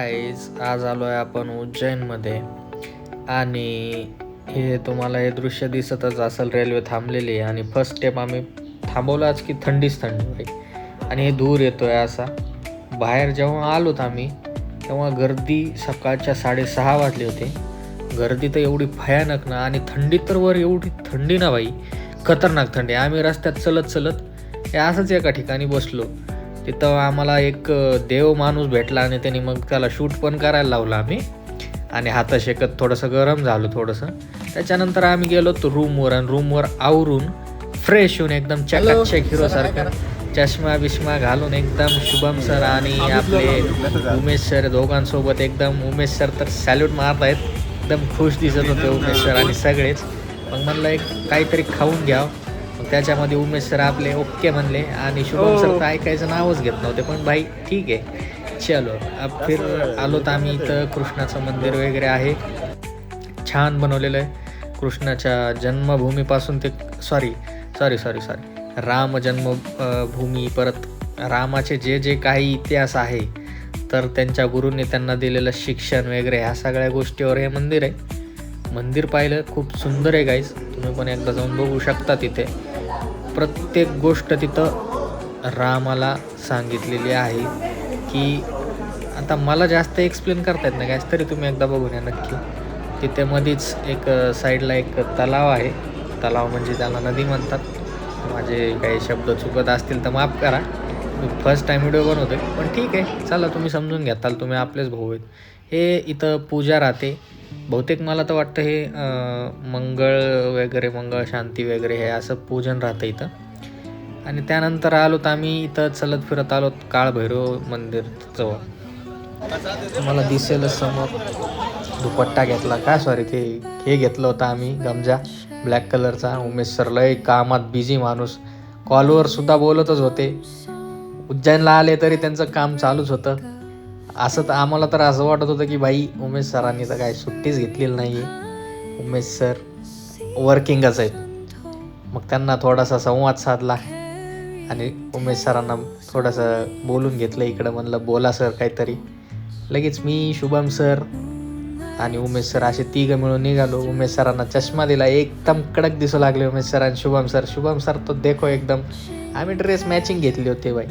Guys आज आलो आहे आपण उज्जैनमध्ये आणि हे तुम्हाला हे दृश्य दिसतच असेल. रेल्वे थांबलेली आहे आणि फर्स्ट स्टेप आम्ही थांबवलाच की थंडीच थंडी भाई. आणि हे दूर येतोय असा. बाहेर जेव्हा आलोत आम्ही तेव्हा गर्दी सकाळच्या 6:30 वाजले होते. गर्दी तर एवढी भयानक ना, आणि थंडी तर वर एवढी थंडी ना भाई, खतरनाक थंडी. आम्ही रस्त्यात चलत हे असंच एका ठिकाणी बसलो. तिथं आम्हाला एक देव माणूस भेटला आणि त्यांनी मग त्याला शूट पण करायला लावलं आम्ही. आणि हाता शेकत थोडंसं गरम झालो थोडंसं. त्याच्यानंतर आम्ही गेलो तो रूमवर आणि रूमवर आवरून फ्रेश होऊन एकदम चकाचक हिरोसारखं चष्मा बिष्मा घालून एकदम शुभम सर आणि आपले उमेश सर दोघांसोबत एकदम. उमेश सर तर सॅल्यूट मारत आहेत, एकदम खुश दिसत होते उमेश सर आणि सगळेच. मग म्हणलं एक काहीतरी खाऊन घ्यावं. मग त्याच्यामध्ये उमेश सर आपले ओके म्हणले आणि शुभम सर तर ऐकायचं नावच घेत नव्हते. पण भाई ठीक आहे चलो. अब फिर आलो तर आम्ही इथं कृष्णाचं मंदिर वगैरे आहे, छान बनवलेलं आहे. कृष्णाच्या जन्मभूमीपासून ते सॉरी राम जन्मभूमी, परत रामाचे जे काही इतिहास आहे तर त्यांच्या गुरूंनी त्यांना दिलेलं शिक्षण वगैरे ह्या सगळ्या गोष्टीवर हे मंदिर आहे. मंदिर पाहिलं खूप सुंदर आहे गाईज, तुम्ही पण एकदा जाऊन बघू शकता. तिथे प्रत्येक गोष्ट तिथं रामाला सांगितलेली आहे की आता मला जास्त एक्सप्लेन करता येत नाही गाईज, तरी तुम्ही एकदा बघून या नक्की. तिथे मध्येच एक साईडला एक तलाव आहे. तलाव म्हणजे त्याला नदी म्हणतात. माझे काही शब्द चुकत असतील तर माफ करा, मी फर्स्ट टाईम व्हिडिओ बनवतोय. पण ठीक आहे चला, तुम्ही समजून घेताल, तुम्ही आपलेच भाऊ आहेत. हे इथं पूजा राहते बहुतेक. मला तर वाटतं हे मंगळ शांती वगैरे हे असं पूजन राहतं इथं. आणि त्यानंतर आलो तर आम्ही इथं चलत फिरत आलो काळभैरव मंदिर जवळ. तुम्हाला दिसेलच समोर दुपट्टा घेतला का, सॉरी ते हे घेतलं होतं आम्ही गमजा ब्लॅक कलरचा. उमेश सर लय कामात बिझी माणूस, कॉलवर सुद्धा बोलतच होते. उज्जैनला आले तरी त्यांचं काम चालूच होतं. असं तर आम्हाला तर असं वाटत होतं की भाई उमेश सरांनी तर काही सुट्टीच घेतलेली नाही आहे, उमेश सर वर्किंगच आहेत. मग त्यांना थोडासा संवाद साधला आणि उमेश सरांना थोडंसं बोलून घेतलं इकडं. म्हणलं बोला सर काहीतरी. लगेच मी, शुभम सर आणि उमेश सर असे तिघं मिळून निघालो. उमेश सरांना चष्मा दिला, एकदम कडक दिसू लागले उमेश सर आणि शुभम सर तो देखो एकदम. आम्ही ड्रेस मॅचिंग घेतले होते बाई,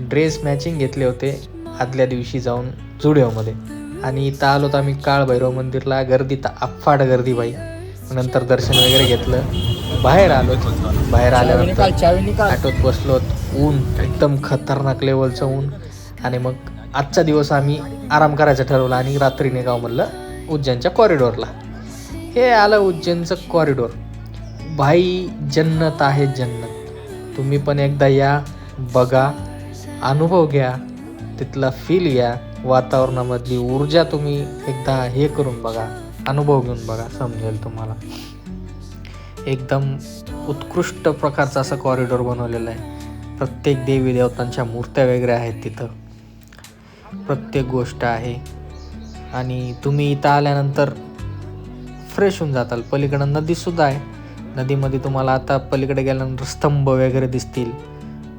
ड्रेस मॅचिंग घेतले होते आदल्या दिवशी जाऊन जुडिओमध्ये. आणि इथं आलो तर आम्ही काळभैरव मंदिरला. गर्दी तर अफाट गर्दी बाई. नंतर दर्शन वगैरे घेतलं, बाहेर आल्यानंतर ऑटोत बसलो. ऊन एकदम खतरनाक लेवलचं ऊन. आणि मग आजचा दिवस आम्ही आराम करायचं ठरवलं आणि रात्री निघाव म्हणलं उज्जैनच्या कॉरिडोरला. हे आलं उज्जैनचं कॉरिडोर भाई, जन्नत आहे जन्नत. तुम्ही पण एकदा या, बघा, अनुभव घ्या, तिथला फील घ्या, वातावरणामधली ऊर्जा तुम्ही एकदा हे करून बघा, अनुभव घेऊन बघा, समजेल तुम्हाला. एकदम उत्कृष्ट प्रकारचा असं कॉरिडोर बनवलेलं आहे. प्रत्येक देवी देवतांच्या मूर्त्या वगैरे आहेत तिथं, प्रत्येक गोष्ट आहे. आणि तुम्ही इथं आल्यानंतर फ्रेश होऊन जाताल. पलीकडं नदीसुद्धा आहे. नदीमध्ये तुम्हाला आता पलीकडे गेल्यानंतर स्तंभ वगैरे दिसतील.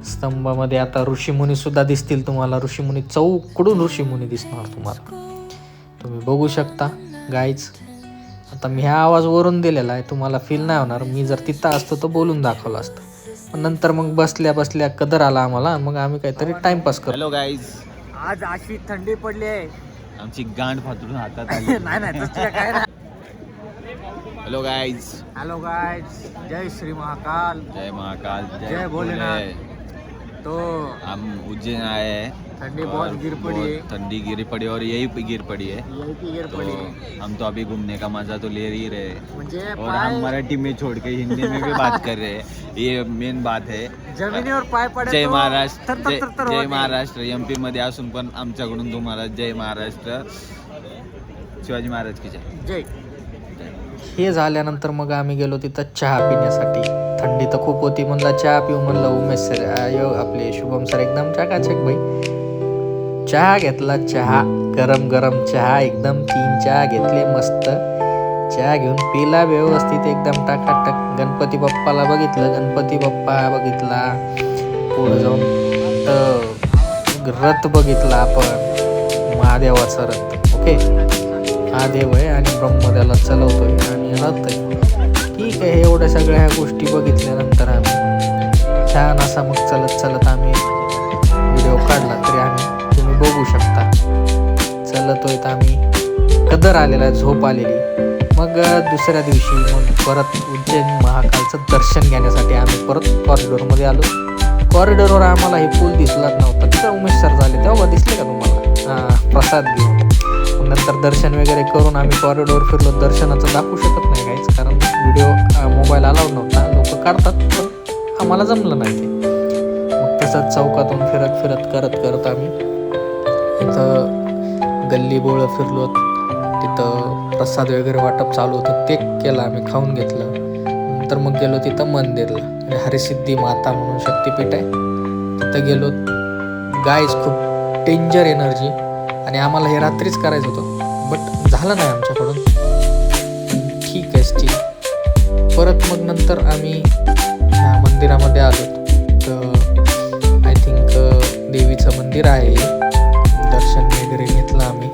स्तंभामध्ये आता ऋषीमुनीसुद्धा दिसतील तुम्हाला. ऋषीमुनी चौकडून ऋषीमुनी दिसणार तुम्हाला, तुम्ही बघू शकता गाईज. आता मी ह्या आवाज वरून दिलेला आहे, तुम्हाला फील नाही होणार. मी जर तिथं असतो तर बोलून दाखवलं असतं. पण नंतर मग बसल्या कदर आला आम्हाला, मग आम्ही काहीतरी टाइमपास करतो. हॅलो गाईज, आज अशी थंडी पडली आहे, आमची गांड फाटून हातात आली. नाही तसं काय नाही. हॅलो गाईज, हेलो गाइस, जय श्री महाकाल, जय महाकाल, जय भोलेनाथ. तो हम उज्जैन आए हैं. ठंडी बहुत गिर पड़ी है, ठंडी गिर पड़ी और यही गिर पड़ी है. यही की गिर तो पड़ी है. हम तो अभी घूमने का मजा तो ले ही रहे हैं. मुझे और हम मराठी में छोड़ के हिंदी में भी बात कर रहे हैं. ये मेन बात है. जमिनीवर पाय पडे जय तो महाराष्ट्र, थरथर जय होते. महाराष्ट्र. एमपी मध्ये असून पण आमच्याकडून तुम्हाला जय महाराष्ट्र. शिवाजी महाराज की जय. जय. हे झाल्यानंतर मग आम्ही गेलो तिथं चहा पिण्यासाठी. थंडी तर खूप होती, म्हणलं चहा पिऊ. म्हणलं उमेश सर आपले शुभम सर एकदम चकाचक भाई. चहा घेतला, चहा गरम चहा, एकदम 3 चहा घेतले मस्त. चहा घेऊन पिला व्यवस्थित एकदम टाकाटक. गणपती बाप्पाला बघितलं, गणपती बाप्पा बघितला. पुढे जाऊन रथ बघितला आपण. महादेवाचं रथ. ओके, महादेव आहे आणि ब्रह्म त्याला चलवतोय आणि रथ आहे. ठीक आहे, एवढ्या सगळ्या ह्या गोष्टी बघितल्यानंतर आम्ही छान असा मग चलत आम्ही व्हिडिओ काढला. तरी आम्ही तुम्ही बघू शकता चलतोय तर आम्ही कदर आलेला, झोप आलेली. मग दुसऱ्या दिवशी मग परत उज्जैन महाकालचं दर्शन घेण्यासाठी आम्ही परत कॉरिडॉरमध्ये आलो. कॉरिडॉरवर आम्हाला हे पूल दिसलाच नव्हता. तिथं उमेश सर झाले तेव्हा दिसले का तुम्हाला? प्रसाद घेऊन मग नंतर दर्शन वगैरे करून आम्ही कॉरिडॉर फिरलो. दर्शनाचं दाखवू शकत नाही काहीच, कारण व्हिडिओ मोबाईल अलाउड नव्हता. लोक काढतात पण आम्हाला जमलं नाही ते. मग तसंच चौकातून फिरत करत आम्ही इथं गल्ली बोळं फिरलो. तिथं प्रसाद वगैरे वाटप चालू होतं, ते केलं आम्ही, खाऊन घेतलं. नंतर मग गेलो तिथं मंदिरला, आणि हरिसिद्धी माता म्हणून शक्तिपीठ आहे. तिथं गेलो. गाईज खूप डेंजर एनर्जी, आणि आम्हाला हे रात्रीच करायचं होतं बट झालं नाही आमच्याकडून. ठीक आहे स्टील. परत मग नंतर आम्ही ह्या मंदिरामध्ये आलो. तर आय थिंक देवीचं मंदिर आहे. दर्शन वगैरे घेतलं आम्ही,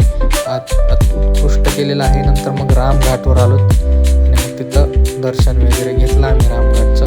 उत्कृष्ट केलेलं आहे. नंतर मग रामघाटवर आलो आणि मग तिथं दर्शन वगैरे घेतलं आम्ही रामघाटचं.